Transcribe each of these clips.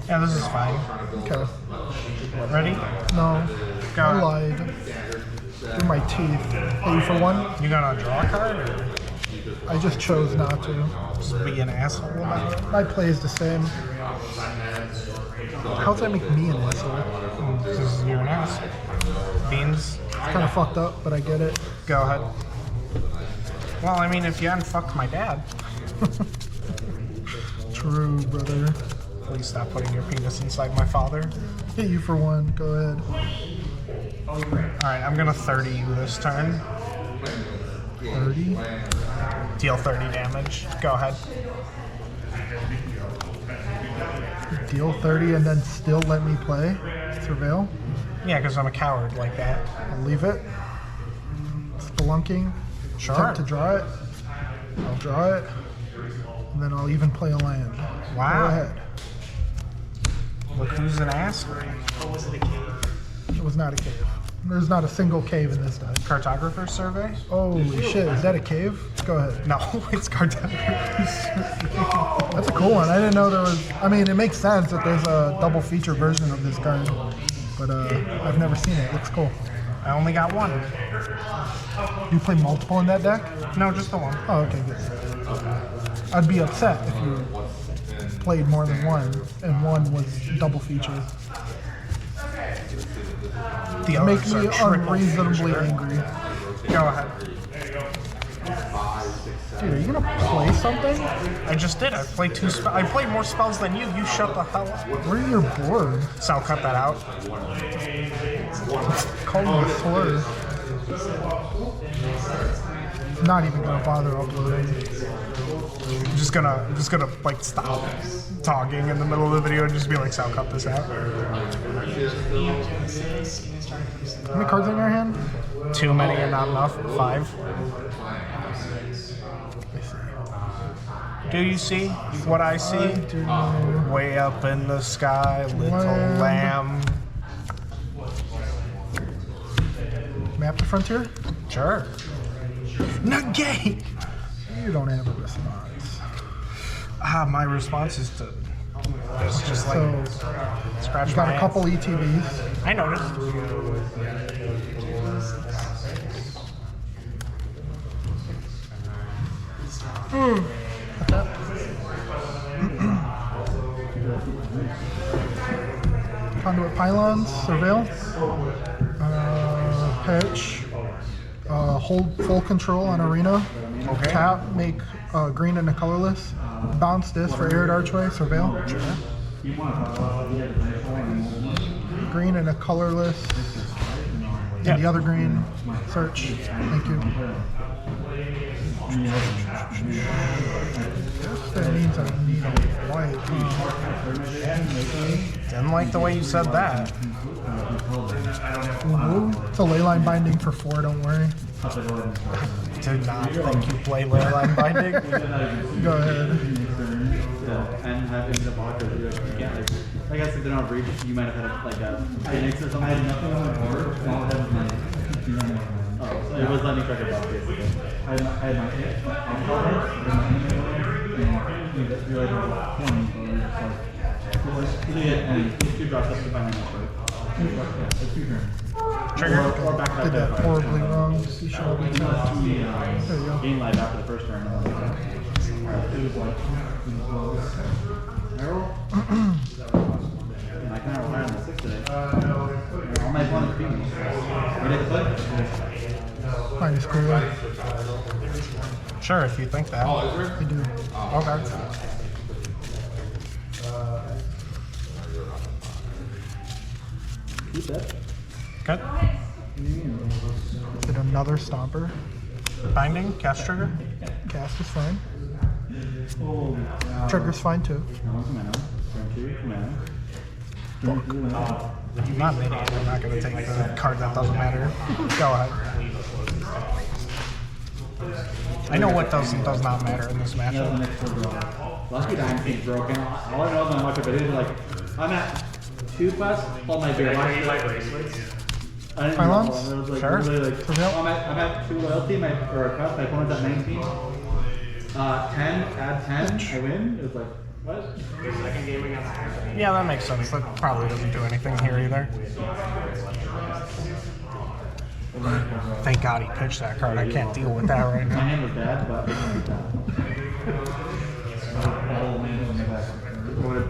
Yeah, this is fine. Okay. Ready? No. Go I ahead. lied. Through my teeth. Pay you for one? You gonna draw a card or I just chose not to. just be an asshole about it? My play is the same. How does that make me an asshole? Because you're an ass. Beans, It's kind of fucked up, but I get it. go ahead. Well, I mean, if you hadn't fucked my dad, True, brother. please stop putting your penis inside my father. Hit you for one. Go ahead. Alright, I'm gonna 30 you this turn. 30. Deal 30 damage. Go ahead. Deal 30 and then still let me play. Surveil. Yeah, because I'm a coward like that. I'll leave it. Spelunking. Sure. Attempt to draw it. I'll draw it. And then I'll even play a land. Wow. Go ahead. Look who's an ass. It was not a cave. There's not a single cave in this deck. Cartographer survey? Holy shit, is that a cave? Go ahead. No, it's cartographer survey. That's a cool one. I didn't know there was... I mean, it makes sense that there's a double feature version of this card. But I've never seen it. It looks cool. I only got one. Do you play multiple in that deck? No, just the one. Oh, okay, good. I'd be upset if you played more than one, and one was double feature. The Make others me are triple unreasonably feature. angry. Go ahead. Dude, are you gonna play something? I just did. I played two spells. I played more spells than you. You shut the hell up. Where's your board? So I'll cut that out. Call me a slur. Not even gonna bother uploading. I'm just gonna like stop talking in the middle of the video and just be like, so I'll cut this out. How many cards in your hand? Too many and not enough. 5. Do you see what I see? Way up in the sky, little lamb. Map the frontier? Sure. Negate! You don't have a response. My response is to just like So, scratch you my got a ass. couple ETBs. I noticed. Conduit pylons, surveil. Pitch. Hold full control on arena. Okay. Tap, make green and a colorless. Bounce this for arid archway, surveil. Green and a colorless. And Yeah. the other green, search. Thank you. That means I need a white. Didn't like the way you said that. Ooh, it's a leyline binding for 4, don't worry. Did not think you play Leyline Binding. Go ahead. And having the blocker, you can't like I guess if they don't have reach, you might have had like a Phoenix or something. I had nothing on the board. All I had was my oh, so it was letting me track a buff basically. I had my and 2 drops up to my hand. Trigger. Or back Did that horribly wrong. You should have been There you go. Game live after the first turn. Arrow? I can arrow higher on the 6 today. All my opponents beat me. Ready to play? Fine, it's cool. Sure, if you think that. I do. Okay. Keep that. Good. Did another stomper. Binding, cast trigger. Cast is fine. Trigger's fine too. I'm not an idiot. I'm not going to take the card that doesn't matter. Go ahead. I know what does and does not matter in this matchup. Lucky Dynasty's broken. All I know is I'm watching videos like I'm at 2 quests, hold my beer. I didn't Pylons? know. It was like, Sure. literally like, Prevail? I'm at 2 loyalty, or a quest, my opponent's at 19. 10, add 10, I win. It was like Yeah, that makes sense. That probably doesn't do anything here either. Thank God he pitched that card. I can't deal with that right My now. hand was bad, but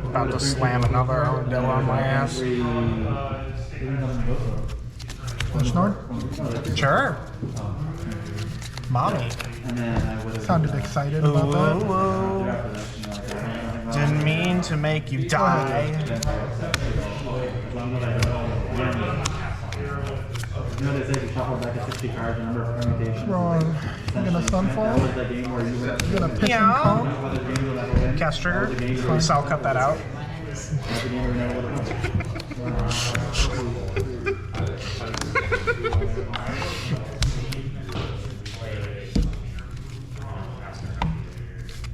About to slam another armadillo on my ass. Snort? Sure. Mommy. And then I would have Sounded excited Ooh, about that. ooh, ooh. Didn't mean to make you die. You know, they say to shuffle back at 60 cards, number of permutations. Wrong. I'm gonna That sunfall. was that game where you were. I'm gonna pitch Yeah. and call. Whether the game was that way. Cast trigger. So I'll cut that out. The game we know what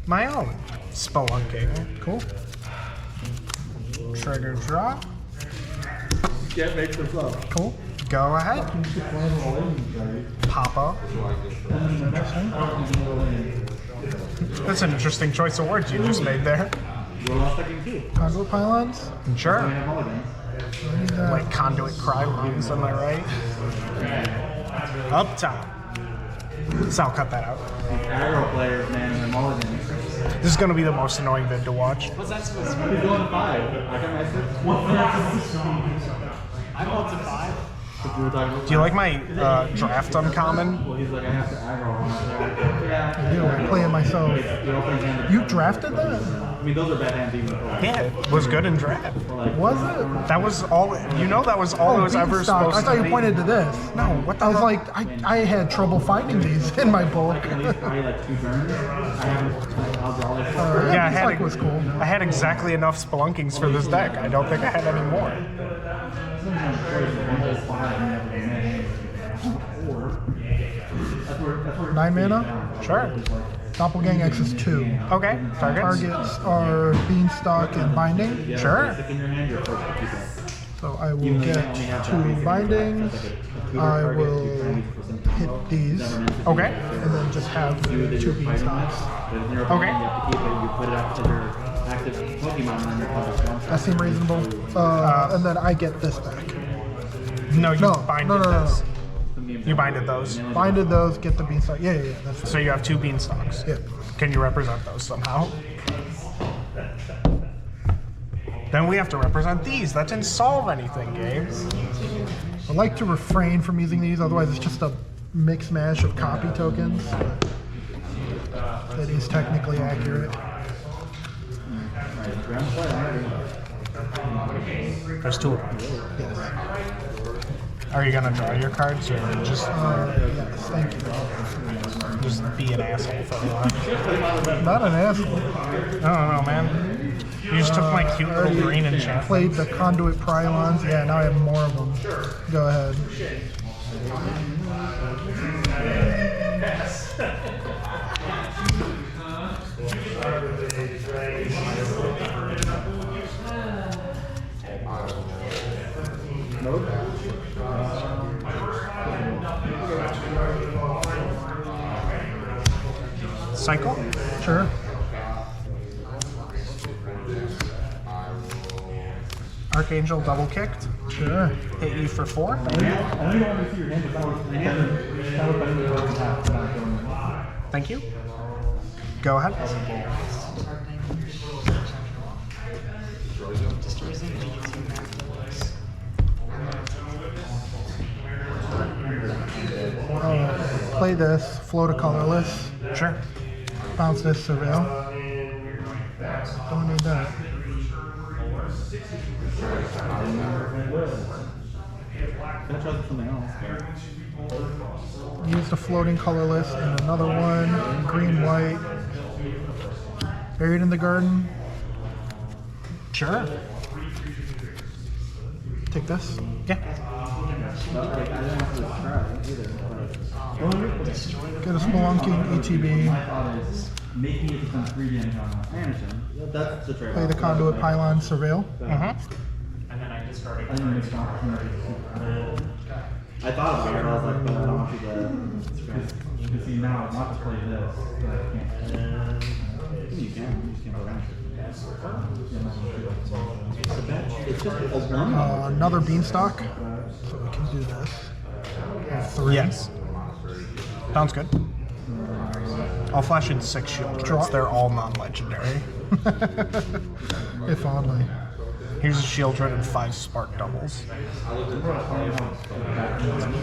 My own. Spelunking. Cool. Trigger draw. Can't make this up. Cool. Go ahead. Papa. That's an interesting choice of words you just made there. We're lost that game too. Conduit pylons. Sure. We have mulligans. Need that. Like conduit cry lines, am I right? Up top. So I'll cut that out. Aggro players, man, they're mulligans. This is going to be the most annoying vid to watch. He's going 5. I got my 6. I'm up to 5. What you were talking about? Do you like my draft uncommon? Well, he's like, I have to aggro on it. Yeah. I do. I'm playing myself. You're opening hand. You drafted that? I mean, those are bad hands even for like, Yeah, it was good in draft. Was it? That was all, you know, that was all it was ever Beanstalk. supposed I thought to you be. pointed to this. No, what the I was hell? like, I had trouble finding these in my book. at least probably like 2 turns. I have, I'll draw like 4. Yeah, I had, Beanstalk was cool. I had exactly enough spelunkings for this deck. I don't think I had any more. That's where 9 mana. Sure. Doppelgang X is 2. Okay, targets. Targets are Beanstalk and Binding. Sure. in your hand, you're forced to keep it. So I will get 2 Bindings. I will hit these. Okay. And then just have 2 Beanstalks. But in your Okay. opinion, you have to keep it. You put it up to your active Pokemon and then your opponent's That seems reasonable. And then I get this back. No, you No, binded no, no, no, this. no. You binded those. Binded those, get the Beanstalk. Yeah, yeah, yeah. That's So you have 2 beanstalks. Yeah. Can you represent those somehow? Then we have to represent these. That didn't solve anything, Gabe. I like to refrain from using these, otherwise it's just a mix mash of copy tokens. That is technically accurate. There's 2 of them. Yes. Are you gonna draw your cards or just Yes, thank you. be an asshole for a while? Not an asshole. I don't know, man. You just took my cute little green enchantment. Played the conduit pylons. Yeah, now I have more of them. Go ahead. Cycle? Sure. Archangel double kicked. Sure. Hit you for 4. Only want to see your hand without the hand. That would be the other half, but not going. Thank you. Go ahead. Play this. Float a colorless. Sure. Bounce this. Surveil. Don't need that. Can I try something else? Use the floating colorless and another one. Green, white. Buried in the garden. Sure. Take this. Yeah. But like, I didn't have to try either. Get a Spelunking ETB. Making it become 3 damage on us. I understand. That's the trade. Play the conduit pylon. Surveil. Uh-huh. I didn't miss an opportunity. I thought about it, I was like, but I don't want you to stress. You can see now, not to play this, but I can't. You can, you just can't play that. It's just a one. Another beanstalk. So we can do this. Have 3. Yes. Sounds good. I'll flash in 6 shield Draw. turrets. They're all non-legendary. If only. Here's a shield turret and 5 spark doubles.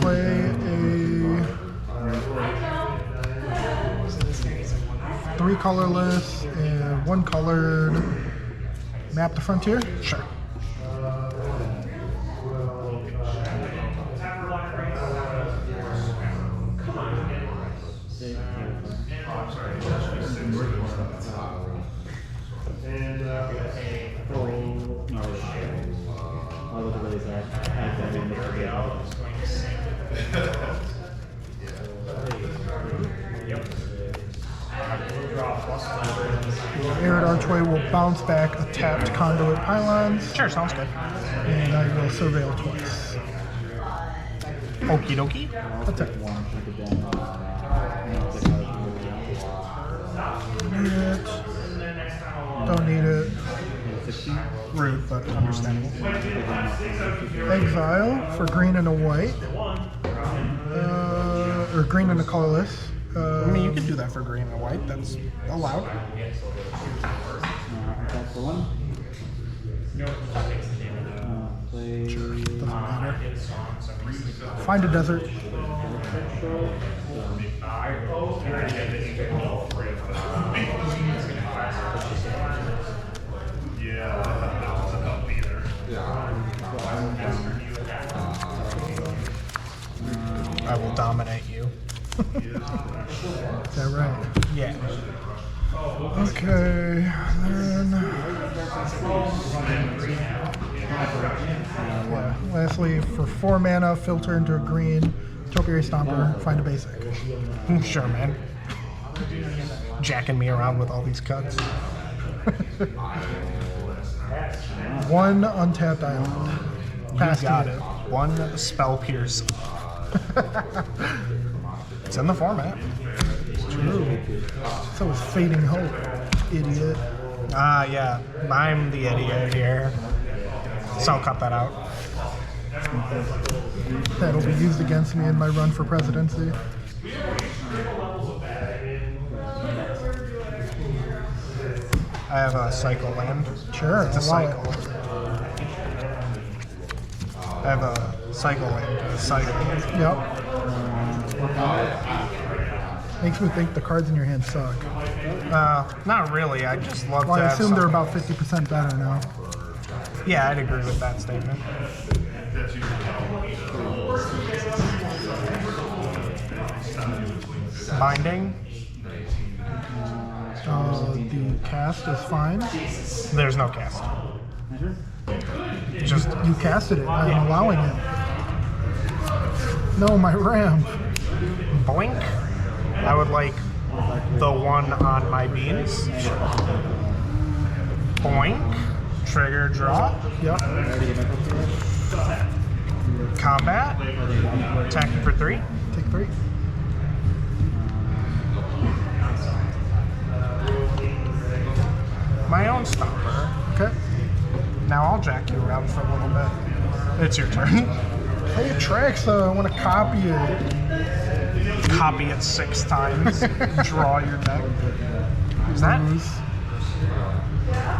Play a 3 colorless and 1 colored. Map the frontier. Sure. Arid Archway will bounce back a tapped conduit pylons, Sure, sounds good. and I will surveil twice. Okie dokie. That's it. Need it. Don't need it. Rude, but understandable. Exile for green and a white. Or green and a colorless. I mean, you can do that for green and white. That's allowed. Attack for 1. Play. Doesn't matter. Find a desert. I will dominate you. Is that right? Yeah. Okay, then. Yeah. Lastly, for 4 mana, filter into a green, Topiary Stomper, find a basic. Sure, man. Jacking me around with all these cuts. 1 untapped island. Pass You got to it. 1 spell pierce. It's in the format. True. So is Fading Hope, idiot. Ah, yeah. I'm the idiot here. So I'll cut that out. That'll be used against me in my run for presidency. I have a cycle land. Sure, It's a allow it. cycle. I have a cycle land. A cycle. Yep. Makes me think the cards in your hand suck. Not really. I just love Well, to I have assume they're something. about 50% better now. Yeah, I'd agree with that statement. Binding. The cast is fine. There's no cast. Just You casted it. I'm allowing it. No, my ramp. boink. I would like the 1 on my beans. Boink. Trigger draw. Yep. Combat. Attacking for 3. Take 3. My own Stomper. Okay. Now I'll jack you around for a little bit. It's your turn. Play a tracks though. I want to copy it. Copy it 6 times. Draw your deck. Is that?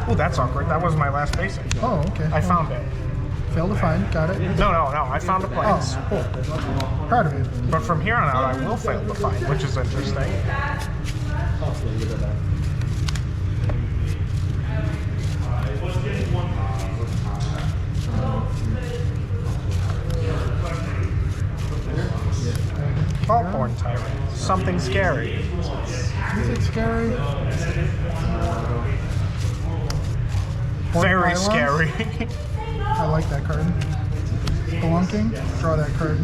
Oh, that's awkward. That was my last basic. Oh, okay. I found it. Failed to find. Got it. No. I found a place. Oh, cool. Proud of you. But from here on out, I will fail to find, which is interesting. Faultborn Tyrant. Something scary. Is it scary? Very Pylons? scary. I like that card. Spelunking. Draw that card.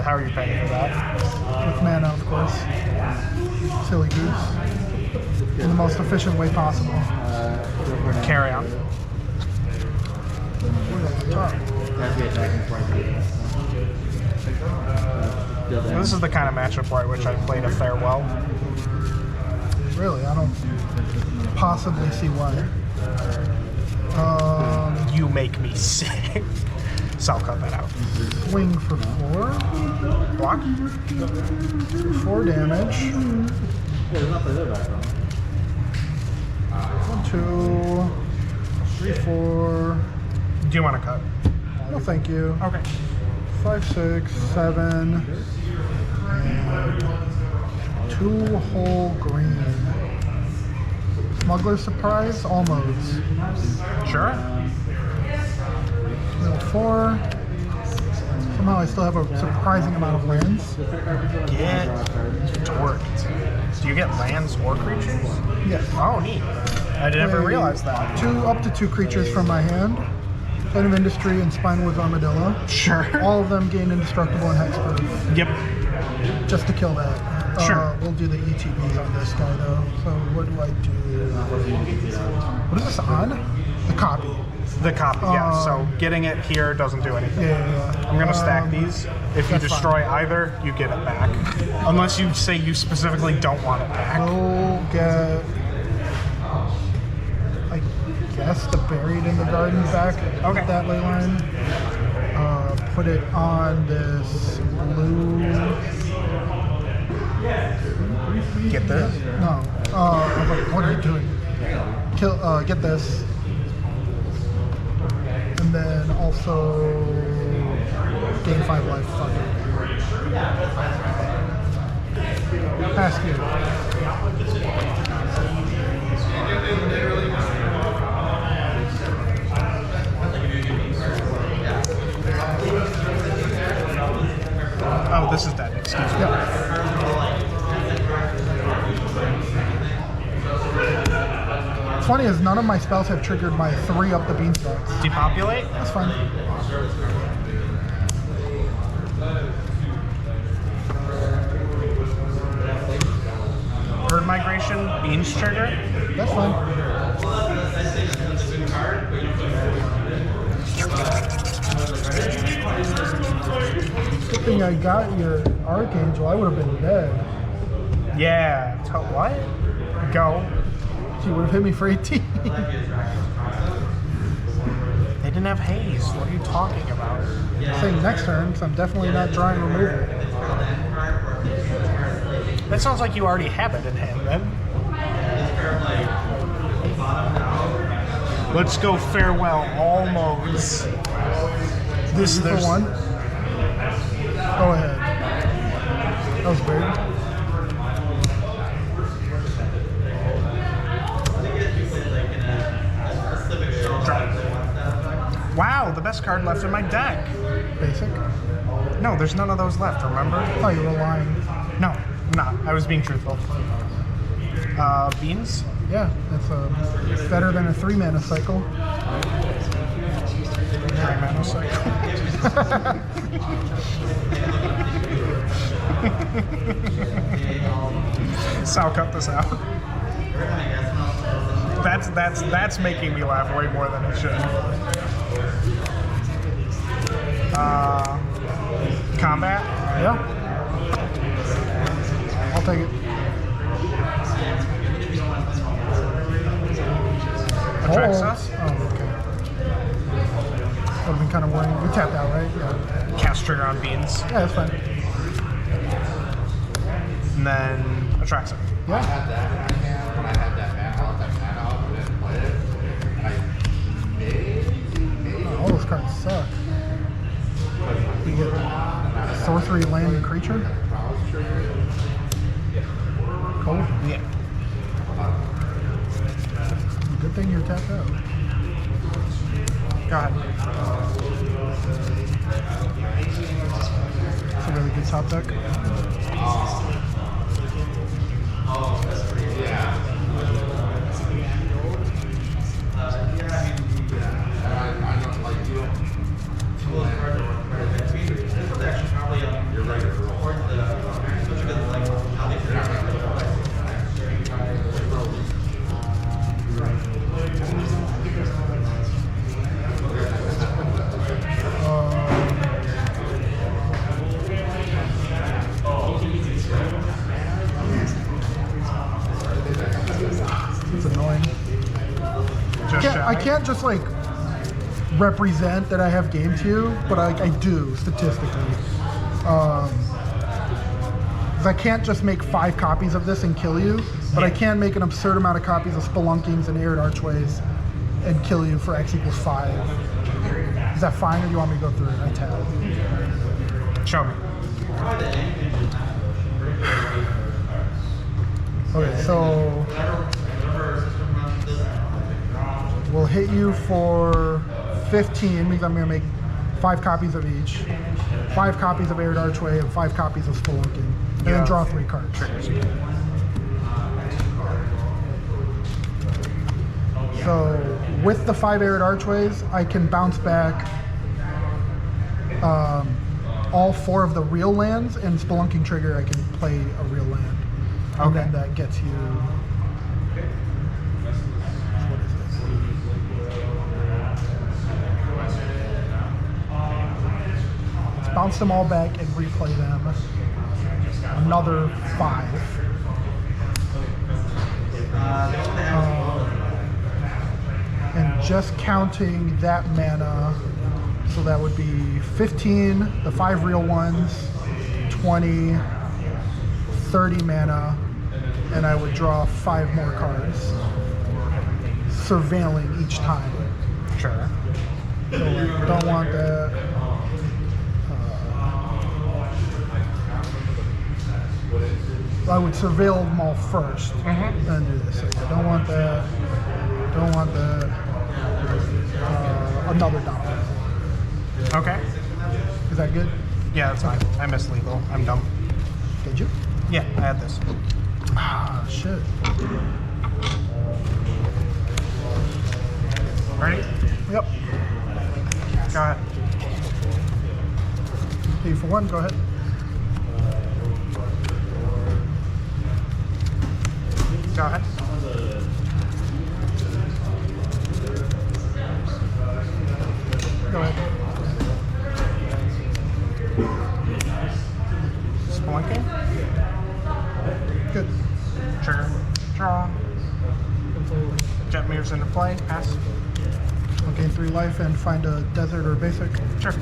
How are you paying for that? With mana, of course. Silly goose. In the most efficient way possible. Carry on. This is the kind of matchup where I wish I played a farewell. Really, I don't possibly see why. You make me sick. So I'll cut that out. Swing for 4. Block. 4 damage. Yeah, there's not the background. 1, 2, 3, 4. Do you want to cut? No, thank you. Okay. 5, 6, 7, and 2 whole green. Smuggler surprise, almost. Sure. Middle 4. Somehow I still have a surprising amount of lands. Get torqued. Do you get lands or creatures? Yes. Oh, neat. I never Play realized that. Up to 2 creatures from my hand. Plane of Industry and Spinewoods Armadillo. Sure. All of them gain indestructible and hexproof. Yep. Just to kill that. Sure. We'll do the ETBs on this guy though. So what do I do? What is this on? The copy. The copy, yeah. So getting it here doesn't do anything. Yeah. I'm gonna stack these. If you that's destroy fine. either, you get it back. Unless you say you specifically don't want it back. We'll get, I guess, the Buried in the Garden back. Okay. With that ley line. Put it on this blue. Get this. No. What are you doing? Get this. And then also gain 5 life. Fuck it. Pass you. Oh, this is dead. Excuse me. Yeah. What's funny is none of my spells have triggered my 3 up the beanstalks. Depopulate? That's fine. Bird migration, beans trigger. That's fine. Good thing I got your Archangel. I would have been dead. Yeah. What? Go. She would have hit me for 18. They didn't have haze. What are you talking about? Same next turn, because I'm definitely not drawing removal. That sounds like you already have it in hand, then. Let's go farewell, all modes. This For one. Go ahead. That was weird. Wow, the best card left in my deck. Basic. No, there's none of those left, remember? I thought you were lying. No, I'm not. I was being truthful. Beans? Yeah, that's better than a 3-mana cycle. 3-mana cycle. So I'll cut this out. That's making me laugh way more than it should. Combat? Yeah. I'll take it. Attracts us? Oh, okay. Would have been kind of worrying. We tapped out, right? Yeah. Cast trigger on beans. Yeah, that's fine. And then attracts it. Yeah. Oh, all those cards suck. You get sorcery, land, and creature. Cool. Yeah. Good thing you're tapped out. Go ahead. It's a really good top deck. can't just like represent that I have game to you, but I do statistically. 'Cause I can't just make 5 copies of this and kill you, but I can make an absurd amount of copies of Spelunkings and Arid Archways and kill you for X equals 5. Is that fine, or do you want me to go through it? I tab. Show me. Okay, so we'll hit you for 15 because I'm going to make 5 copies of each, 5 copies of Arid Archway, and 5 copies of Spelunking, and then draw 3 cards. So with the 5 Arid Archways, I can bounce back all 4 of the real lands, and Spelunking Trigger, I can play a real land. And then that gets you... What is this? Let's bounce them all back and replay them. Another 5. And just counting that mana, so that would be 15, the 5 real ones, 20, 30 mana, and I would draw 5 more cards, surveilling each time. Sure. So I don't want that. I would surveil them all first, and do this. So I don't want that. Don't want that. Another dollar. Okay. Is that good? Yeah, that's fine. I missed legal. I'm dumb. Did you? Yeah, I had this. Ah, shit. Ready? Yep. Go ahead. Pay for 1, go ahead. Go ahead. Go ahead. Spelunking. Good. Trigger. Draw. Jet mirrors into play. Pass. I'll gain 3 life and find a desert or basic. Sure.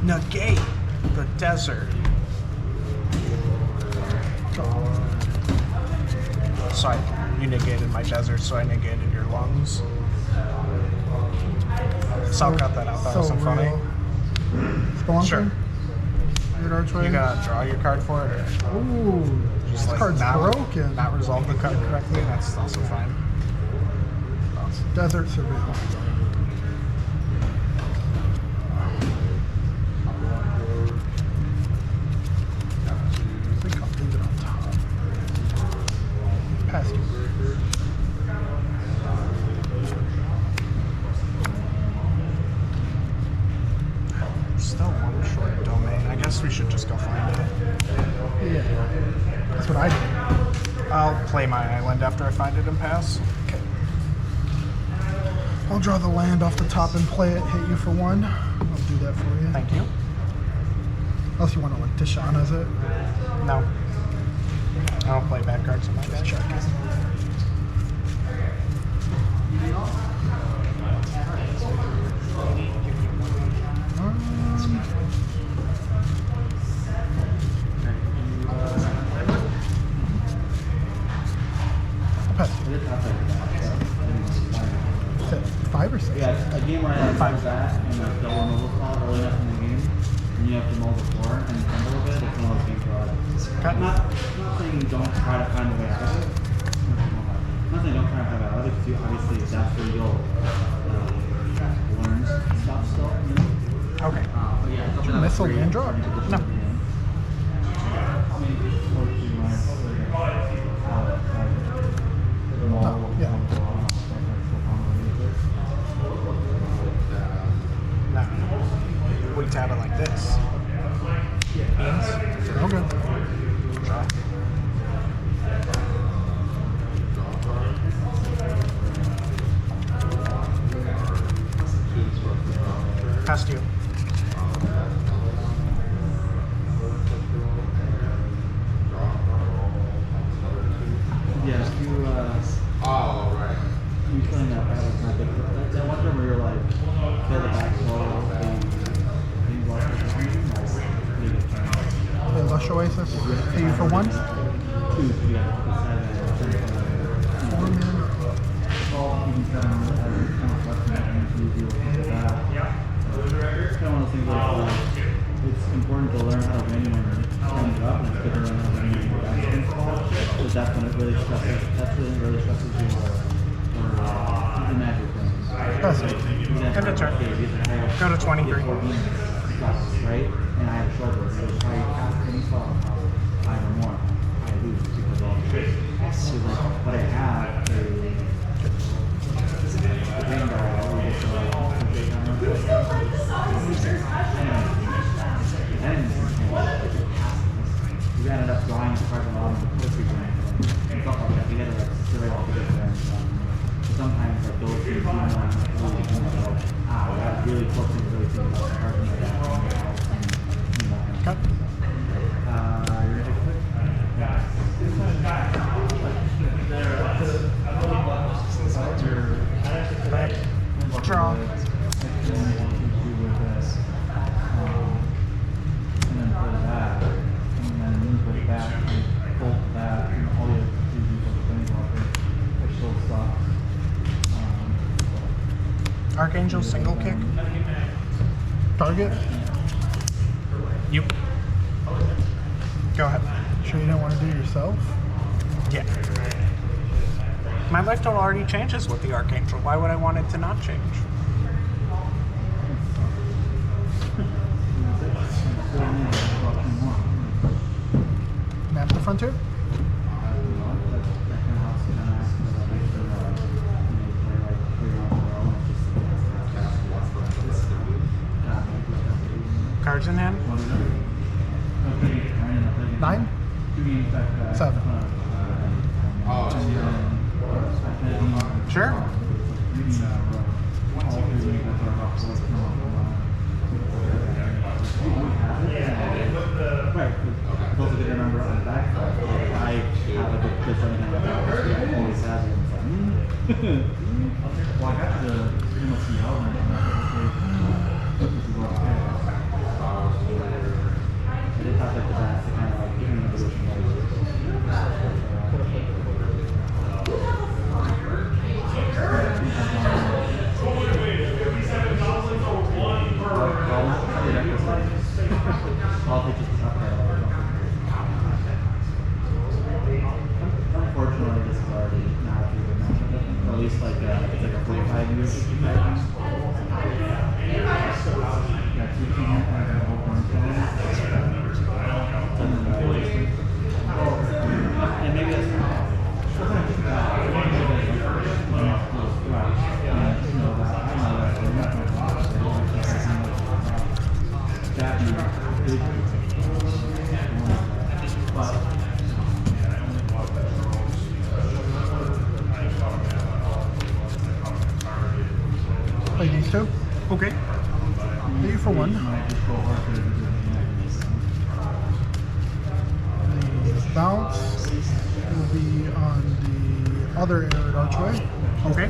Negate the desert. So you negated my desert, so I negated your lungs. So I'll cut that out. That wasn't funny. Spelunking? Sure. Arid Archway? You gotta draw your card for it, or Ooh, just this like card's not, broken. not resolve the card correctly. That's also fine. Desert Surveil. I think I'll leave it on top. Past you. Still one short domain. I guess we should just go find it. Yeah. That's what I did. I'll play my island after I find it and pass. Okay. I'll draw the land off the top and play it, hit you for 1. I'll do that for you. Thank you. Unless you want to like Tishana's it. No. I don't play bad cards in my deck. Check it. Pass. Is that 5 or 6? Yeah, a game where I have 5 that and a double mobile call early enough in the game, and you have to mull the floor and fumble a bit, it's one of those games where I'm not saying don't try to find a way out of it. I'm not saying don't try to find a way out of it, because obviously that's where you'll learn stuff still, you know? Okay. But yeah, Did you miss a land draw? No. No, yeah. No. We tab it like this. Beans. Okay. Draw. Past you. Flash Oasis. Pay you for 1. 2, yeah, the 7, 4 mana. It's kind of one of those things where it's important to learn how to win when you're turning it up, and it's good to learn how to win when you're bouncing. Because that's when it really stresses. That's when it really stresses you for the magic thing. Pass it. End of turn. Go to 23. Right? And I have a shoulder, so if I cast any spell, 5 or more, I lose because of all the shit. So like, what I have is the green guy, you ended up drawing a card along with the people and stuff like that. You gotta like survey all the different sometimes like those things even though I'm not really thinking about that really close to really thinking about the card and like that. Cut. You're gonna Draw. and then put that, and then you put it back, and bolt that, and all you have to do is put the walker, which still sucks. Archangel single kick. Target. You. Go ahead. Sure you don't want to do it yourself? Yeah. My life total already changes with the Archangel. Why would I want it to not change? Map the frontier. Cards in hand. 9. 7. Sure. Right. It's also good to remember on the back side. Like, I have a good something on the back side. I always have it. It's like, well, I got the MLC element. This is what I did have like the back to kind of like give me a position. I'll take just the top card. Unfortunately, this is already not a good matchup. Or at least like it's like a 45 years. Yeah, 2 team and a whole bunch and maybe that's Play these 2. Okay. Pay you for 1. The bounce will be on the other arid archway. Okay.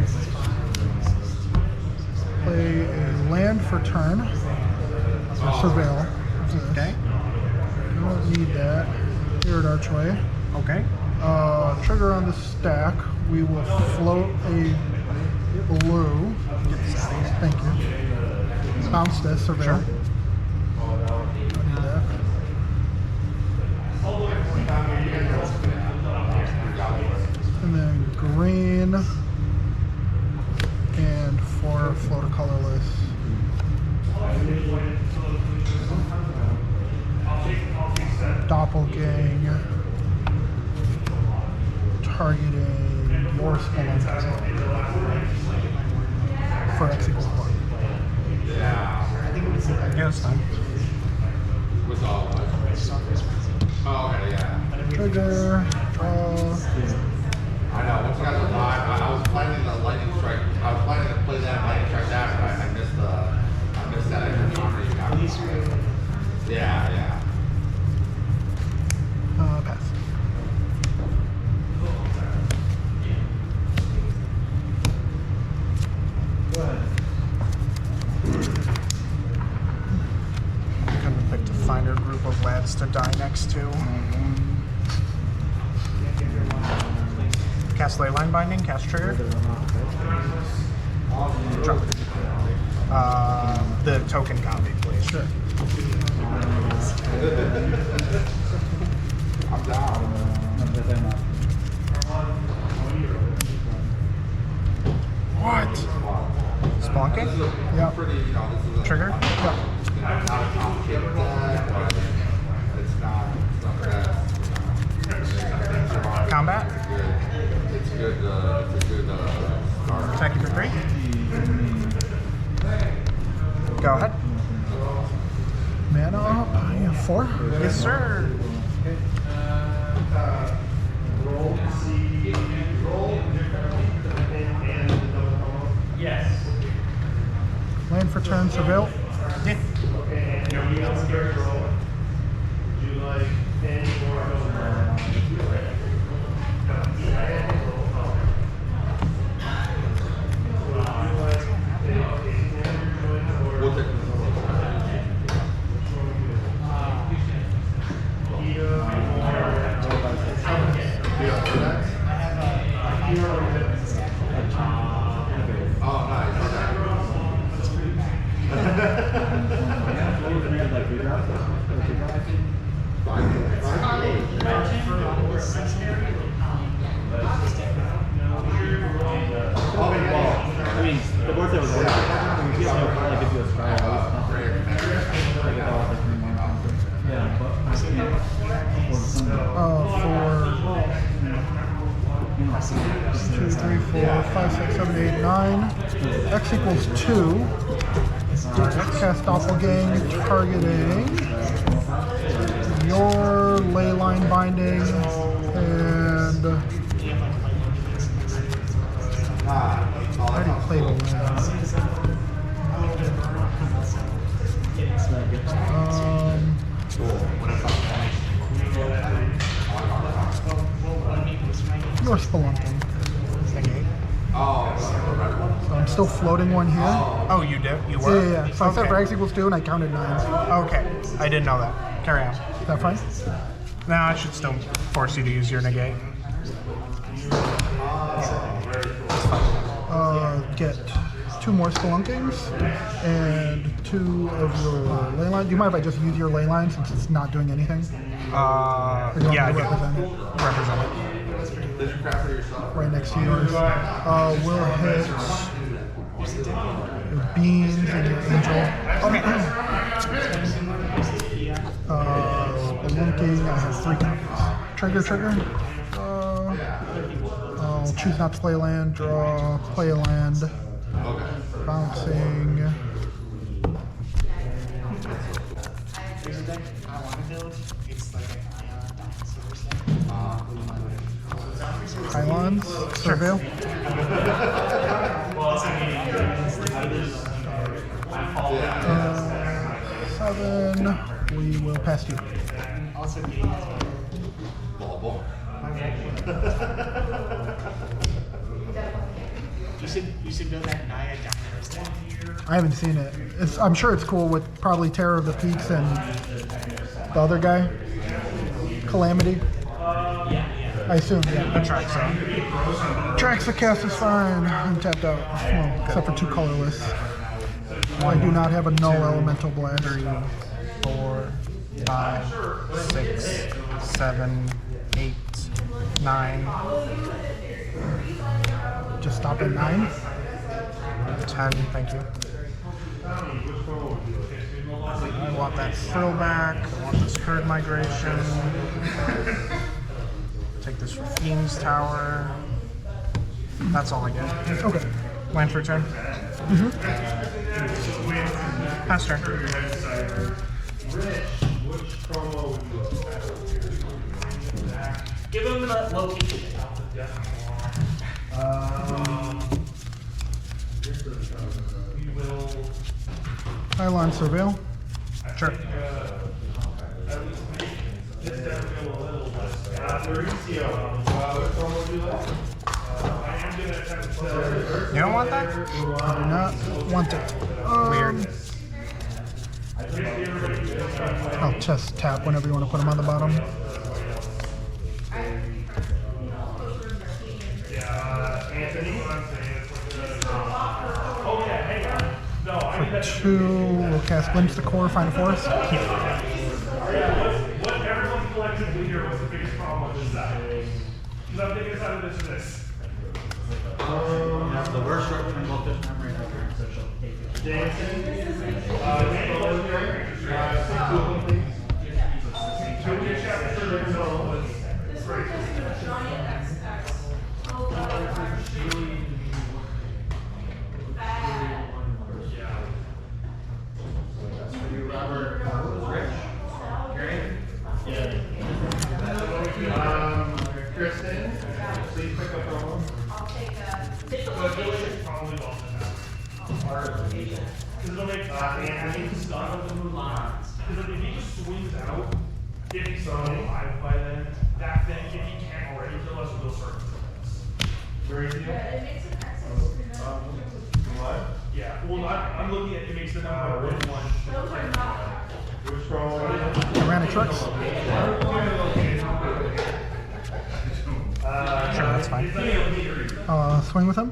Play a land for turn. Or surveil. Okay. You don't need that. Arid archway. Okay. Trigger on the stack. We will float a blue. Thank you. Bounce this, surveil. Sure. Don't need that. And then green and 4 float a colorless. Doppelgang. Targeting your spelunker for X equals 1. Yeah, it's fine. Trigger, draw. I know. Once I got the vibe, I was planning the lightning strike. I was planning to play that lightning strike down, but I missed that extra counter you got. Yeah. Pass. I couldn't have picked a find a group of lads to die next to. Cast Leyline Binding, cast trigger. Drop. The token copy, please. Sure. I'm down. What? Spelunking? Yeah. Pretty, you know, this is a Trigger? Yeah. not a complicated deck, but it's not bad. Combat? It's good. It's a good start. Attack you for 3. Go ahead. Mana up. I have 4. Yes, sir. Land for turn, surveil. Yeah. We'll take Oh, nice. I mean, the board set was like, if you do a scry, yeah, but I can't. For 2, 3, 4, 5, 6, 7, 8, 9. X equals 2. Cast Doppelgang, targeting your Leyline Binding and I already played a land. You're spelunking. So I'm still floating one here. Oh, you did? You were? Yeah. So I said Okay. for X equals 2 and I counted 9. Okay. I didn't know that. Carry on. Is that fine? No, I should still force you to use your negate. Get 2 more spelunkings and 2 of your leyline. Do you mind if I just use your leyline since it's not doing anything? Or do you want Yeah, I me to do. represent it? Represent it. Did you craft for yourself? Right next to yours. We'll hit your beans and your angel. Okay. Spelunking, I have 3 copies. Trigger. I'll choose not to play land, draw, play a land. Okay. Bouncing. Pylons, surveil. Seven. We will pass you. Ball. You should build that Naya Diamond thing. I haven't seen it. I'm sure it's cool with probably Terror of the Peaks and the other guy, Calamity. I assume, yeah. The track zone. Traxa cast is fine. I'm tapped out. Well, except for 2 colorless. I do not have a null elemental blast. 3, 4, 5, 6, 7, 8, 9, Just stop at 9. 10. Thank you. I want that throwback. I want this herd migration. Take this for Fiend's Tower. That's all I get. Okay. Land for turn. Pass turn. Give him the location. Pylon surveil. Sure. You don't want that? I do not want it. Weird. I'll just tap whenever you want to put them on the bottom. For 2, we'll cast Glimpse the Core, find a forest. What everyone collectively here was the biggest problem with this deck? Because I'm thinking out of this. The worst short term voltage memory ever. Kristen, please pick up the phone. I'll take probably well because it'll make Anthony stuck with the Mulans. Because if he just swings out, if he's still alive by then, that thing, if he can't already kill us, we'll start to kill us. Where is he? What? Yeah, well, I'm looking at it makes the number 1-1. Which scroll? Tyrannic Rex. Sure, that's fine. Swing with him.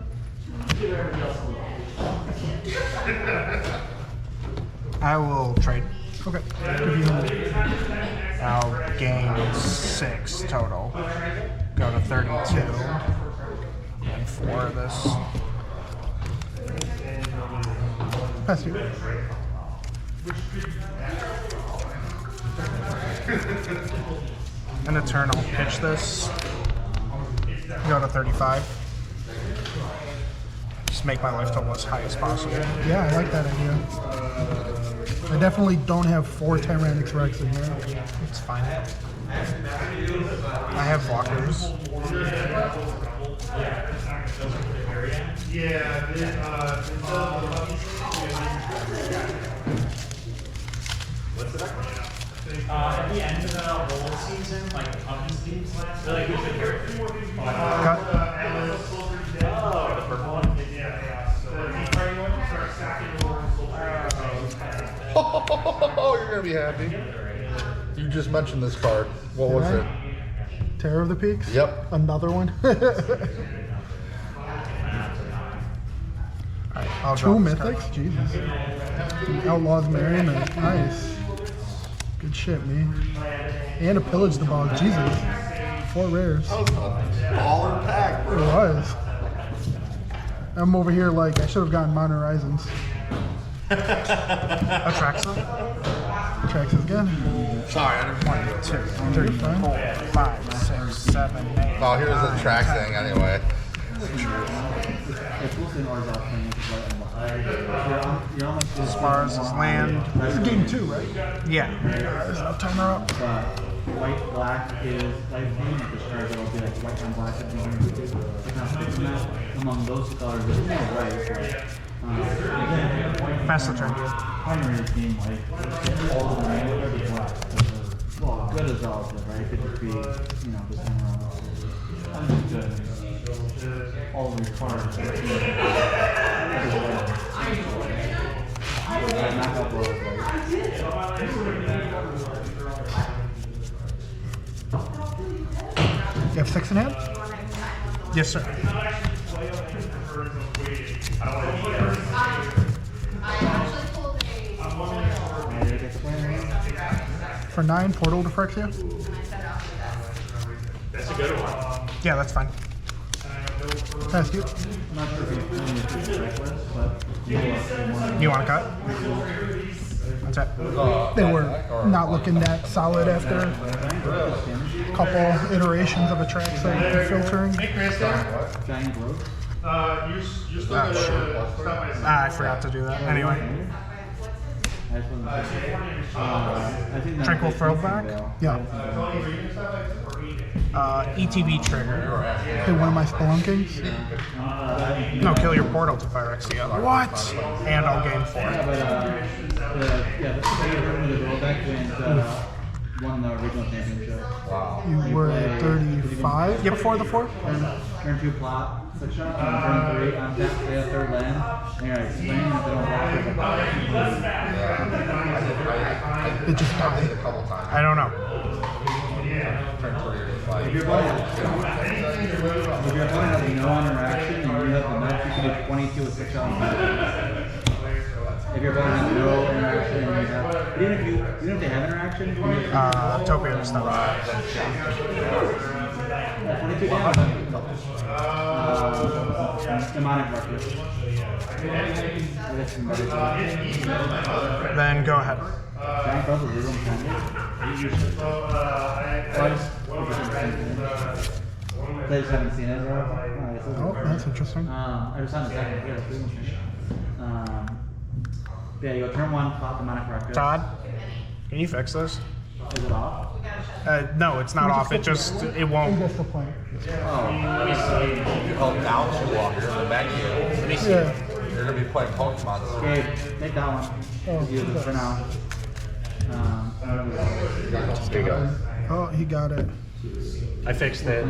I will trade. Okay. Give you I'll gain 6 total. Go to 32. And 4 of this. pass you. In a turn, I'll pitch this. Go to 35. Just make my life total as high as possible. Yeah, I like that idea. I definitely don't have 4 Tyranic Rex in here. It's fine. I have blockers. At the end of the whole season, like the pumpkin schemes last, like who's the character? Cut. Oh, the purple one. Oh, you're gonna be happy. You just mentioned this card. What was Did it? I? Terror of the Peaks? Yep. Another one? I'll 2 draw this card. mythics? Jesus. Outlaws Merriment. Nice. Good shit, me. And a Pillage the Bog. Jesus. 4 rares. That was a baller pack, It bro. was. I'm over here like I should have gotten Modern Horizons. Attracts them. Tracks again. Sorry, I didn't want 1, 2, You're 3, fine. 4, 5, 6, 7, 8. Oh, here's the 9, track 10. thing anyway. It's mostly an ours option, which is right on the you're on like As far as his land. This is game 2, right? Yeah. I'll time her up. but white black is life green, and the stars will be like white and black and green. It's not fixing that. Among those colors, there's more white. Pass the turn. Primary is being like all the way over the black. Well, good is relative, right? It could just be, you know, this time around. I'm just good. All of your cards. Not that well, right? You have 6 in hand? Yes, sir. For 9, Portal to Phyrexia? That's a good one. Yeah, that's fine. Pass you. I'm not sure if you're playing with this checklist, but you will have more. You want to cut? That's it. They were not looking that solid after a couple iterations of a track site filtering. Giant growth. You're still gonna stop by. I forgot to do that. Anyway. I think that Tranquil Throwback? Yeah. ETB trigger. Hit one of my Spelunkings. No, kill your portal to Phyrexia. What? And I'll gain 4. Yeah, that's the thing with the rollback when won the regional championship. Wow. You were at 35 Yep. before the 4? Turn 2 plot, 6 shots, and turn 3, untap, play a third land, and you're like, swing, and if they don't block, it's like, It just died. A couple times. I don't know. Turn 3 or 5. if your opponent has no interaction and you have the nuts, you can do 22 with 6 shots. If your opponent has no interaction and you have, but even if they have interaction, you have Topia stuff. 22 damage. Demonic marker. Then go ahead. Giant Bubble, you're going I just haven't seen it, bro. Oh, that's interesting. I just had a second. Yeah, you go turn 1, pop demonic marker. Todd, can you fix this? Is it off? No, it's not off. It just, it I won't. guess the point. You call Galaxy Walker in the menu. Let me see. Yeah. You're gonna be playing Pokemon soon. Okay, take that one. Oh, Use it for now. There you go. Oh, he got it. I fixed it.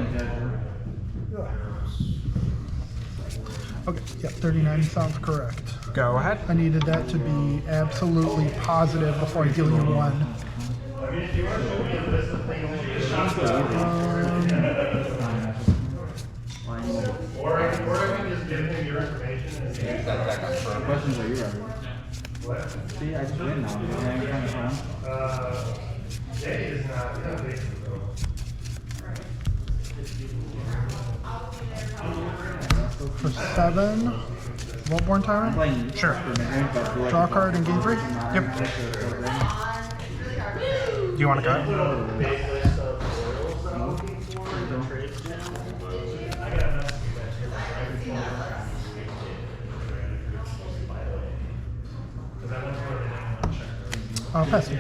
Okay, yeah, 39 sounds correct. Go ahead. I needed that to be absolutely positive before I give you one. Or I can just give him your information and say, Questions are you ready? See, I just win now. Because I'm trying to run. Jay is not, big. For 7, Voltborn Tyrant? Playing Sure. Draw a card and gain 3? Yep. Do you want to cut? I'll pass you.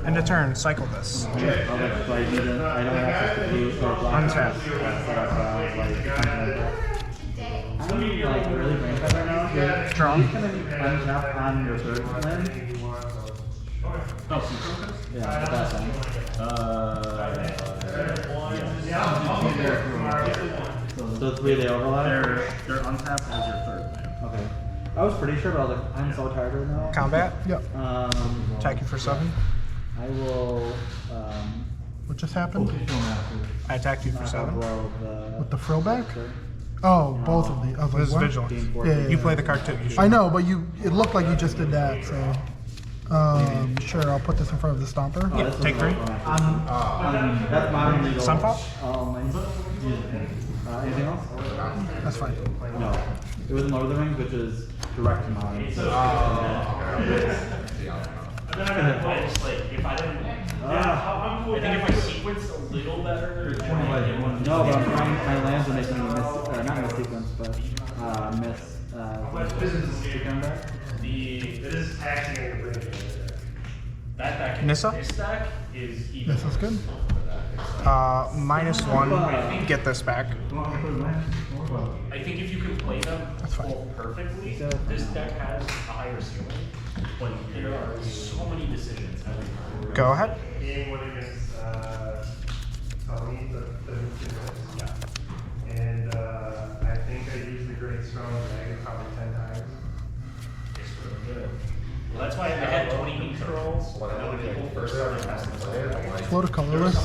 End of turn. Cycle this. Untap. I'm like really brain dead right now. Draw. You can untap on your third land. Yeah, the best one. So 3 they overlap? They're untapped as your third land. Okay. I was pretty sure, but I was like, I'm so tired right now. Combat. Yep. Attack you for 7. I will What just happened? I attacked you for 7. With the frillback? Oh, both of these. I was This is like, what? vigilant. Yeah. You play the card too. You should. I know, but it looked like you just did that, so. Sure, I'll put this in front of the Stomper. Yeah, take 3. That's modern legal. Sunfall? Anything else? That's fine. No. It was in Lord of the Rings, which is direct to modern. Then I'm gonna play just like if I didn't. I'm cool. I think if I sequenced a little better. No, but I'm trying my lands are making me miss, not miss sequence, but miss. This is taxing on your brain. That deck. Nissa? This deck is even. This is good. -1. Get this back. I think if you can play them all perfectly, this deck has a higher ceiling. But there are so many decisions every time. Go ahead. Game went against Tony, the yeah. And I think I used the Great Strong Dragon probably 10 times. It's really good. Well, that's why I had 20 controls. Nobody people first started testing this. Float a colorless.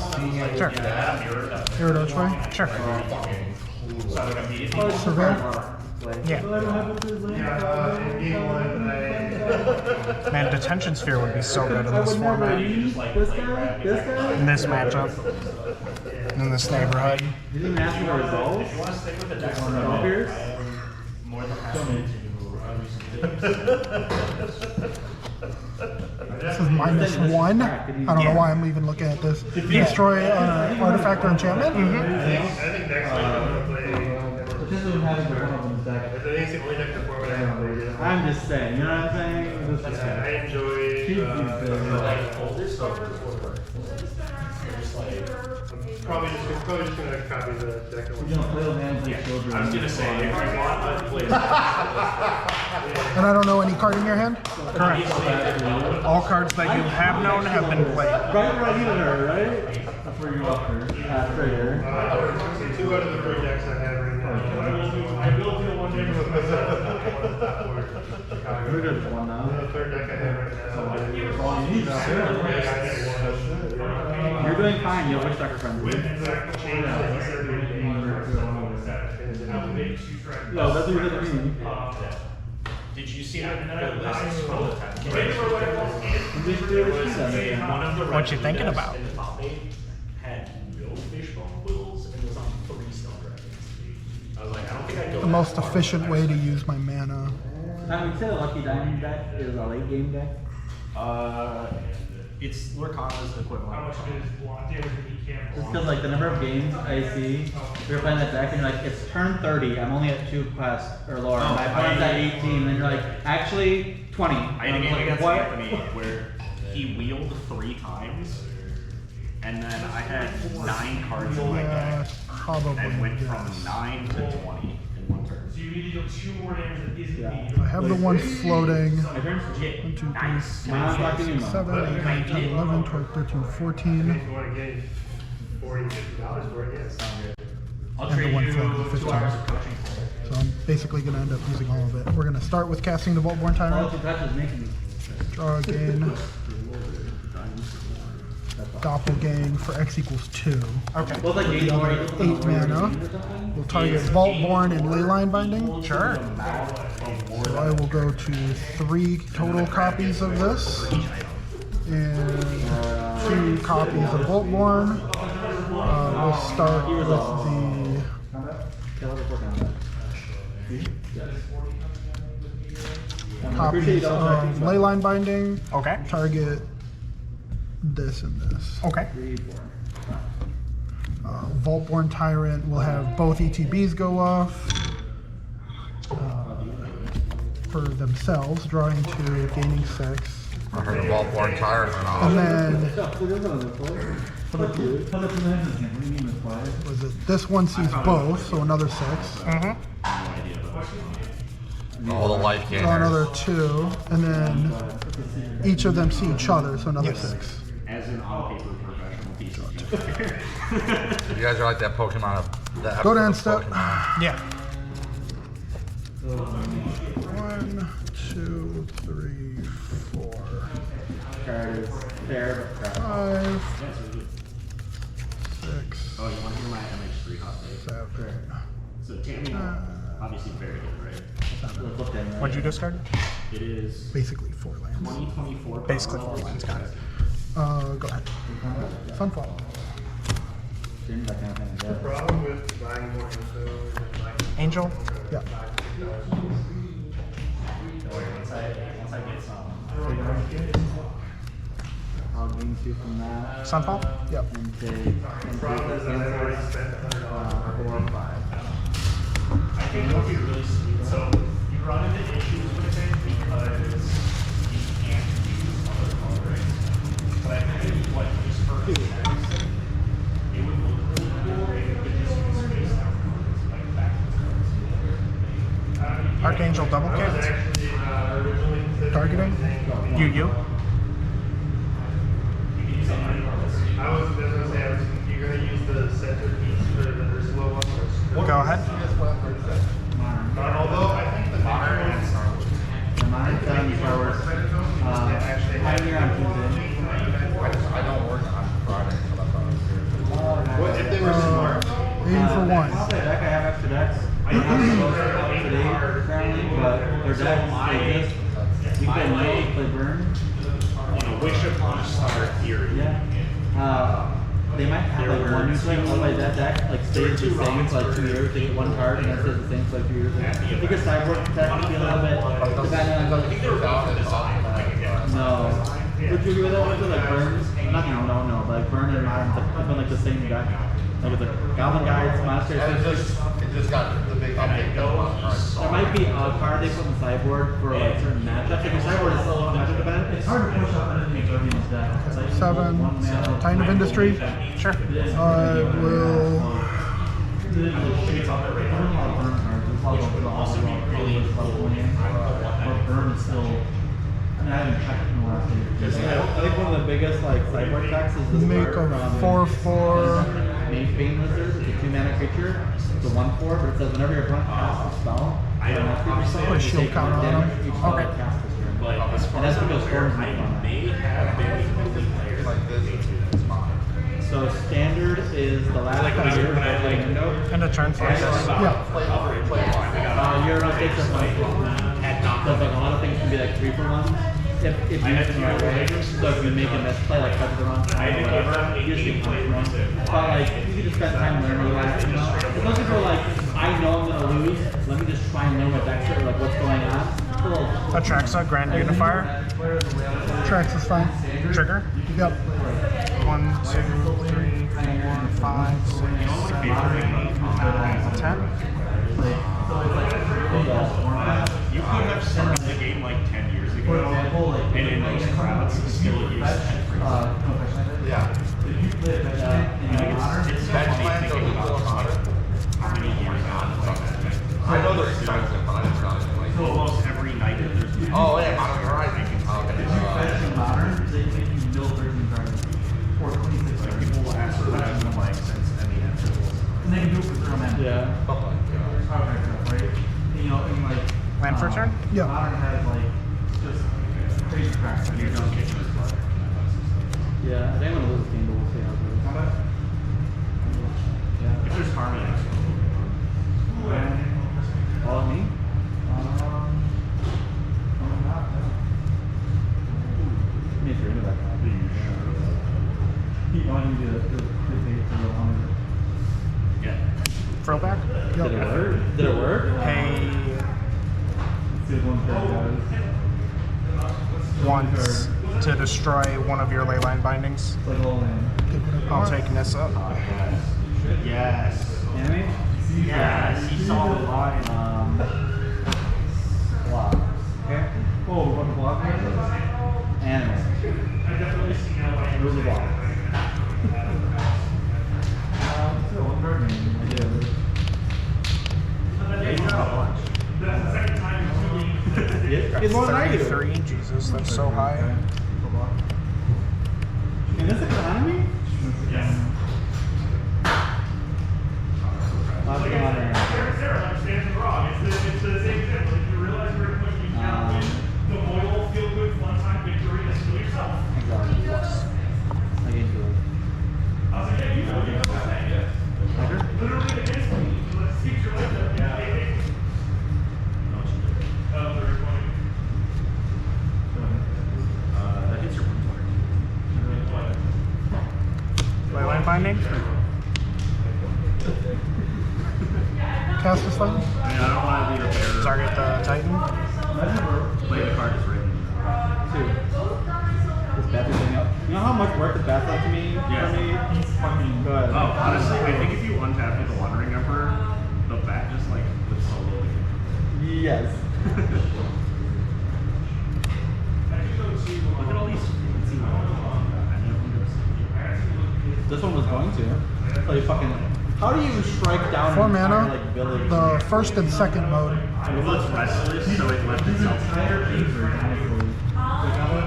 Sure. Gyarados, right? Sure. So I'm gonna immediately Surveil. Yeah. In game 1, Man, Detention Sphere would be so good in this format. This guy? In this matchup. In this neighborhood. You didn't ask me the results? you want to stick with the deck for All Pierce? more than happy This is -1. I don't know why I'm even looking at this. Destroy artifact or enchantment? I think next time I'm gonna play. This isn't having the one of them deck. I think it's the only deck to format I have. I'm just saying, you know what I'm saying? This is I enjoy. like older starters or just like Probably just gonna copy the deck. You know, play with hands like children. I was gonna say if you want to play And I don't know any card in your hand? Correct. All cards that you have known have been played. Right here, right? That's where you're up there. Trigger. 2 out of the 3 decks I have right now. I built the one deck with myself. You're good for one now. The 3rd deck I have right now. You're doing fine. You have Witch Doctor friendly. No, that's what you're doing. Did you see that list? What you thinking about? In the top 8 had no fishbone quills and was on 3 stone dragons. I was like, I don't think I'd go The most efficient way to use my mana. Now, you said a Lucky Diamond deck is a late game deck. It's Lurkana's equivalent. How much is block damage that he can't Just block? because, like, the number of games I see, you're playing that deck and you're like, it's turn 30, I'm only at 2 quests or lower. Oh, My opponent's at 18, and you're like, actually, 20. I had a game like, against what? Anthony where he wheeled 3 times, and then I had 9 cards in my Yeah, deck, probably. and went from Yes. 9 to 20 in 1 turn. So you need to deal 2 more damage that isn't Yeah. being I have the one floating. My turn's legit. 1, 2, 3, Nice. 4, Nah, 5, fucking 6, him 7, 8, 9, 10, 11, 12, 13, 14. If you want to get $40, $50 for it, yeah, sounds good. I'll And the trade one you floating 2 15. hours of coaching. So I'm basically going to end up using all of it. We're going to start with casting the Vaultborn All Tyrant. 2 touches making me. Draw again. Doppelgang for X equals 2. Okay. Both like games already. 8 mana. We'll target Vaultborn and Leyline Binding. Sure. So I will go to 3 total copies of this. And 2 copies of Vaultborn. We'll start with the copies of Leyline Binding. Okay. Target this and this. Okay. Vaultborn Tyrant will have both ETBs go off for themselves, drawing 2, gaining 6. I heard a Vaultborn Tyrant and all. And then was it this one sees both, so another 6. All the life gainers. Draw another 2, and then each of them see each other, so another 6. As an on-paper professional TCG. You guys are like that Pokemon of that Go to episode end of step. Pokemon. Yeah. 1, 2, 3, 4, Card is fair, but crap. 5, 6, Oh, you want to hear my MH3 hot take? 7. So Tammy, obviously very good, right? What'd you discard? It is Basically 4 lands. 2024. Basically 4 lands. Got it. Go ahead. Sunfall. Problem with buying more info is like Angel. Yeah. Once I get some. I'll gain 2 from that. Sunfall. Yep. And take problem is that I've already spent $100. 4 or 5. I think it'll be really sweet. So you run into issues with it because you can't use other colors. But I think what just for it would look really cool if you could just use space out like back to Archangel double I was kick. actually originally considering Targeting? You. I was gonna say, you're gonna use the centerpiece for the Ursula one. Go ahead. Although I think the modern ones The Modern Sun Star Wars. Pioneer on Tuesday. I don't work on Friday, so that's why I was here. What if they were smart? Aim for 1. I'll say deck, I have extra decks. I don't have those up to date currently, but their decks like this. You play Might, play Burn. wish upon a star theory. Yeah. They might have like one new thing, otherwise that deck like stays the same for like 2 years. They get 1 card and that stays the same for like 2 years. I think a sideboard deck would be a little bit depending on like. No. Would you agree with that? Would it like Burn? No, but like Burn and Modern have been like the same deck. Like with the Goblin Guides, Monastery And Sisters. it just got the big update going on. There might be a card they put in the sideboard for like certain matchups. If your sideboard is still matchup dependent, it's hard to push up anything to Guardian's deck. It's like 7. Titan of Industry. Sure. I will. Burn is still I haven't checked in the last year. I think one of the biggest like sideboard attacks is this Make card a from 4/4. Main Bane Lizard. It's a 2-mana creature. It's a 1/4, but it says whenever your opponent casts a spell, I don't obviously Put a shield counter on damage him. each spell Okay. it casts this turn. But as far And as that's I'm because aware, storms I is on. may have been complete players Like this. that's fine. So standard is the last Like when I year. End of turn for this. Yeah. You're gonna take some like, so like a lot of things can be like 3-for-1s. If you use it the right way. So if you make a misplay like cut to the wrong time or whatever, usually punch wrong. But like you can just spend time learning that, you know. If those people are like, I know I'm gonna lose, let me just try and learn what decks are, like what's going on. It's a little Atraxa, Grand Unifier. Tracks is fine. Trigger. Yep. 1, 2, 3, 4, 5, 6, 7, 8, 9, 10. You could have started the game like 10 years ago, and in those crowds, still use 10 free. Yeah. It's funny thinking about how many years on. I know they're expensive, but I didn't realize it. Like, Almost every night there's. oh yeah, Modern Horizon. Okay. modern, they make you mill 13 cards. Or 26 Like cards. people will ask for that, and I'm like, since MEN rules. And they can do it for 0 mana. Oh Yeah. my god. Okay, right? And, you know, and like Land for turn? Yeah. Modern has like just crazy cracks. And you're done kicking this part. Yeah, I think I'm gonna lose this game, but we'll see how it goes. Combat? Yeah. If there's harmony, All me? Me if you're into that. Keep wanting to take it to the 100. yeah. Throwback. Did it work? Did it work? Pay Let's see if one card goes. once to destroy one of your leyline bindings. It's like a little man. I'll take Nissa. Yes. Enemy? Yes, he saw the line. Block. Okay. Oh, what the block is? Anime. Where's the block? Still one card name. I do. Yeah, he's not a bunch. That's the second time in 2 games. It's more than I do. 33. Jesus, that's so high. And this economy? Yes. Lots of honor. Sarah understands the wrong. It's the same thing. Like, if you realize you're going to be down with the loyal, feel good, fun time victory, just do it yourself. Exactly. I get to it. I was like, yeah, you know what I'm saying. Literally the instant. Let's keep your life up. Yeah. They're recording. That hits your one Leyline binding. Cast is fine. I mean, I don't want to be the bearer. Target the Titan. Play the card is written. Two. This bat is going up. You know how much work this bat's done to me? Yeah. For me? He's fucking good. Oh, honestly, I think if you untap with the Wandering Emperor, the bat just like would solo. Yes. Look at all these fancy This one was going to. So you fucking. How do you strike down 4 an entire, mana. like, village? The first and second mode. Well, it's restless, so it left itself.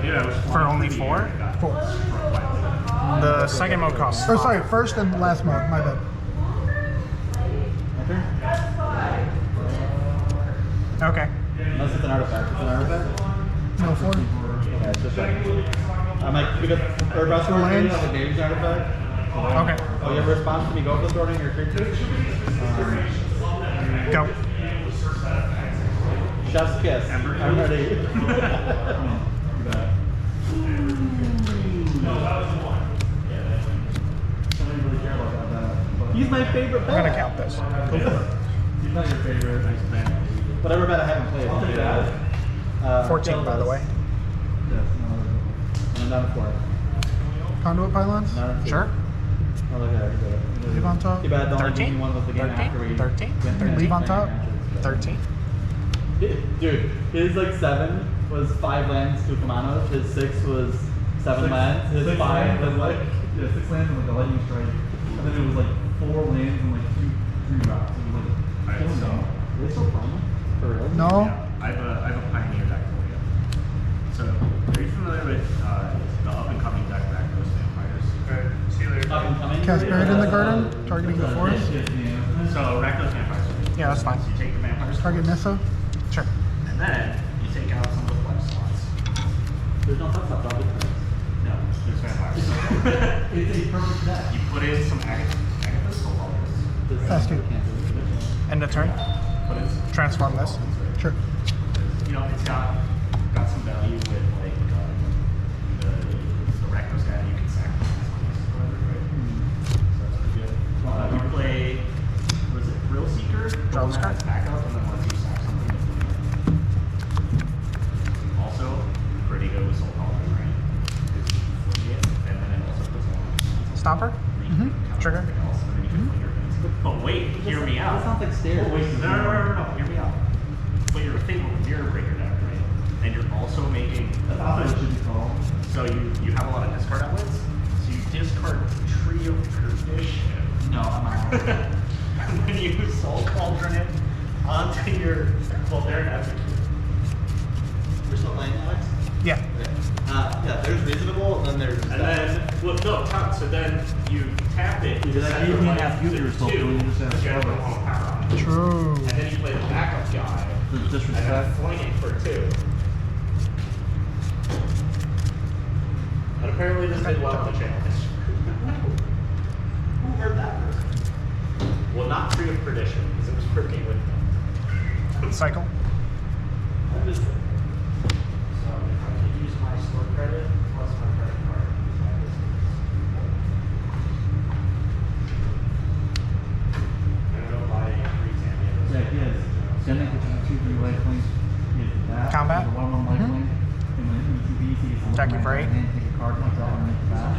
Yeah, it was For only 4? 4. The second mode costs. Or sorry, first and last mode. My bad. Okay. Unless it's an artifact. It's an artifact? No 4. Yeah, it's just like. I'm like, because Earthbound Sword lands. is like a damage artifact. Okay. Oh, you have a response to me? Go for the sword on your creature. Go. Chef's kiss. I'm ready. He's my favorite I'm gonna bet. count this. He's not your favorite. Whatever bet I haven't played. I'll do that. 14, by the way. Yes, no. I'm down to 4. Conduit pylons. Not a 2. Sure. Oh, look at it. Leave on top. Too bad the only 13? game one was the game 13? after we 13? went through Leave on the top. matches. 13. Dude, his like 7 was 5 lands, 2 Kamanos. His 6 was 7 lands. His 5 was like 6 lands and like a lightning strike. And then it was like 4 lands and like 2 drops. It was like Alright, so- Are they still promo? For real? No. Yeah, I have a Pioneer deck for you. So, are you familiar with the up-and-coming deck Rakdos Vampires? See you later. Up and coming. Cast Buried in the Garden, targeting the forest. So, Rakdos Vampires. Yeah, that's fine. So you take the vampires, Target Nissa. Sure. and then you take out some of the flesh slots. There's no tough stuff, probably. No, there's vampires. It's a perfect deck. You put in some Agathis Soul Walkers. Pass two. End of turn. Put in, Transform this. Sure. you know, it's got some value with like the Rakdos guy. You can sacrifice right? So that's pretty good. You play, was it Thrill Seeker? Thrill Seeker. It's back up and then lets you sack something. Also, pretty good with Soul Calling, right? It's 48, and then it also puts on Stomper. Trigger. But wait, hear me out. That sounds like stairs. Oh, wait, no, hear me out. But you're a thing with Mirror Breaker deck, right? And you're also making. That's what it should be called. So you have a lot of discard outlets. So you discard Tree of Perdition. No, I'm not. And then you Soul Cauldron it onto your. Well, they're epic. We're still playing, Alex? Yeah. Yeah, there's reasonable, and then there's. And then, well, no, so then you tap it. Because that you didn't have future to still, two, you just have because you have Starbucks. the wrong power on it. True. And then you play the backup guy. The And then disrespect. fling it for 2. And apparently this did well on the challenge. Who heard that first? Well, not Tree of Perdition, because it was working with them. Cycle. I missed it. So if I could use my store credit plus my credit card. I don't know if I agree to any of those. Yeah, he has Simic, which is a 2-3 lifelink. He has that. Combat? He has a 1-1 lifelink. And when ETB, he gets a Attack you for 8. and take a card, like that, and make the bat. So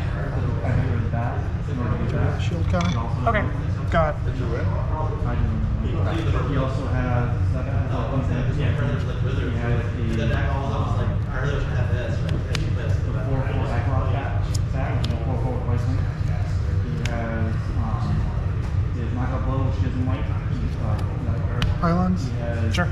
I get rid of that. In order to get that. Shield counter. He also- Okay. Got it. Did you win? I didn't know. He also has Yeah, for the wizard. He has The deck almost like, I heard it was gonna have this, right? As you missed. the 4/4 Cyclops sack, which is a 4/4 replacement. He has his knockout blow, which isn't white. Pylons. He has Sure.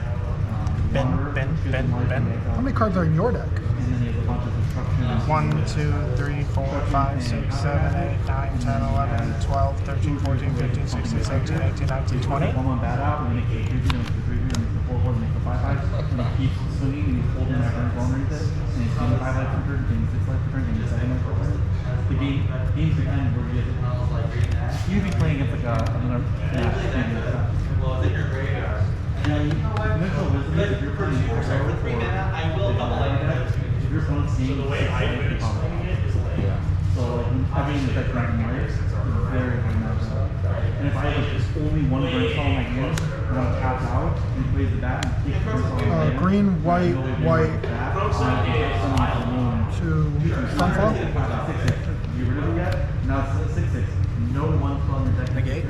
Ben, Wanderer, Ben, which Ben, isn't white, Ben. and he has, How many cards are in your deck? And then he has a bunch of destruction. 1, 2, 3, 4, 5, 6, 7, 8, 9, 10, 11, 12, 13, 14, 15, 16, 17, 18, 19, 20. 1 bat out, and then he makes the 3 and the 3 and makes the 4/4 and makes the 5/5. And he keeps swinging and he's holding that turn underneath it. And he's getting 5 life per turn, getting 6 life per turn, getting 7 life per turn. The game's the end where you you'd be playing against like another match. Well, I think you're great. And mental wisdom is if you're playing For 3 mana, I will double it. if your opponent's So game the way I've been explaining it is like, so like everything that's like black and white is very high matchup. And if I have just only one brainstorm in my hand, and I'm tapped out and he plays the bat and keeps brainstorming Green, white, white, to to Sunfall. 6/6. You rid of it yet? Now it's 6/6. No one spell in your deck. Negate?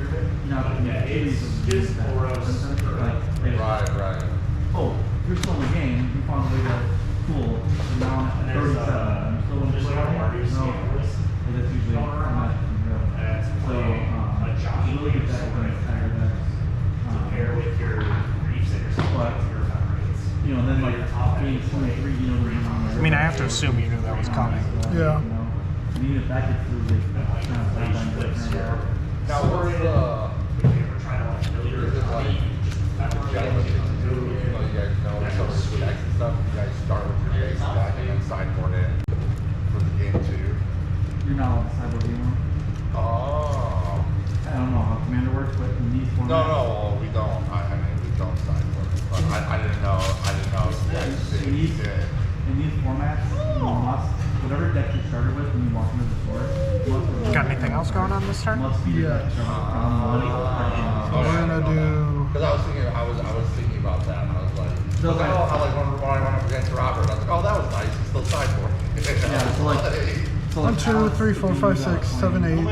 No, yeah, it's just gross. Right. Oh, you're still in the game. You found a way to cool. So now I'm at 37. I'm still in the There's like a Mardu No. scandalous. But that's usually not And it's so, a Johnny really good deck when it's tired of to pair with your reefs and your But- your foundations. you know, then like game 2 and 3, you know, where you're I mean, I have to assume you knew that was coming. Yeah. And even if that gets through, they kind of play down your turn. Now, where's If you ever try to like really is it like, gentlemen, you guys know some of the decks and stuff, you guys start with your base deck and then sideboard it for the game 2? You're not on the sideboard anymore. Oh. I don't know how Commander works, but in these formats. No, we don't. I mean, we don't sideboard it. But I didn't know if you guys did. In these formats, you must, whatever deck you started with when you walk into the store, must Got anything else going on this turn? Must be your deck Yes. started from 1 So we're gonna do. Because I was thinking about that, and I was like, No, I like when I went up against Robert, I was like, oh, that was nice. He's still sideboard. Yeah, so like, so 1, like 2, Alex, 3, 4, if you 5, got 6, playing, 7, 8, you know,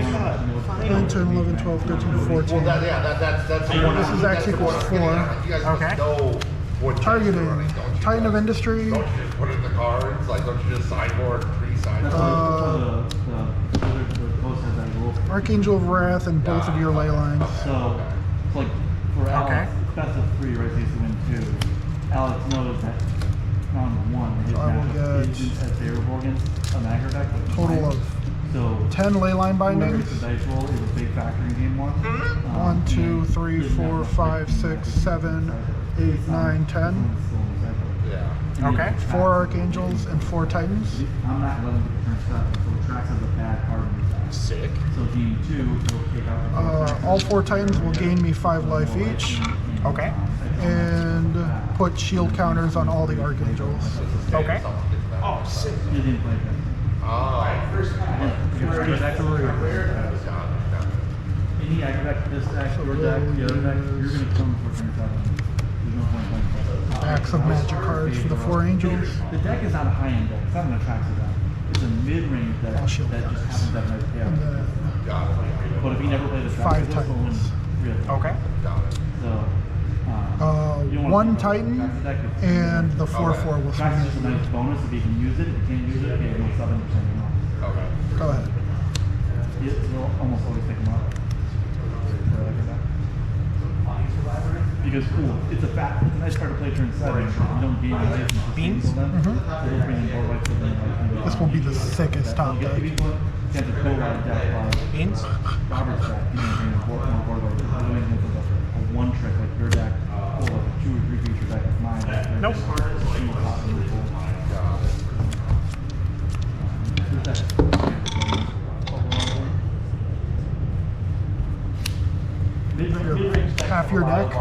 9, 10, 11, 12, 13, 14. Well, that's the one. This is that's actually the one I'm equals getting 4. at. You guys Okay. must know what decks you're Targeting. running, don't you? Titan of Industry. Don't you just put it in the cards? Like, don't you just sideboard, pre-sideboard? the post has that rule. Archangel of Wrath and both of your ley lines. So, like, for Okay. Alex, best of 3, right, so he has to win 2. Alex knows that round one, his I will matchup get isn't as favorable against an aggro deck. But Total mine. of So 10 leyline whoever bindings. gets the dice roll is a big factor in game one. 1, 2, 3, 4, 5, 6, 7, 8, 9, 10. Yeah. Okay. 4 Archangels and 4 Titans. I'm not letting it turn stuff, so it tracks as a bad card in the deck. Sick. So game two, he'll take out the All 4 Titans will gain me 5 life each. Okay. And put shield counters on all the Archangels. Okay. Oh, sick. You didn't play that. Oh. Any aggro deck, this deck, your deck, the other deck, you're gonna come for turn seven. There's no point playing that. Packs of magic cards for the 4 Angels. The deck is not a high-end deck. It's not an attractive deck. It's a mid-range deck All shield that just counters. happens to have nice And payout. then Got it. But if you never play the 5 this will win. Titans. Really. Okay. Got it. So, you don't wanna 1 play Titan attractive deck if- and the 4/4 will Attractive swing is just a in. nice bonus. If you can use it, if you can't use it, okay, no 7% wrong. Okay. Go ahead. You'll almost always pick them up. Because cool, it's a nice card to play turn 7. You don't gain any life from Beans? them. So they'll bring in board white for them. This will be the sickest top If deck. you put against a co-wide deck like Beans? Robert's deck, you can bring in board white. If you're doing against a one trick like your deck, or like a 2 or 3 creature deck like mine. Like Nope. single top and full. Mid-range Half your deck.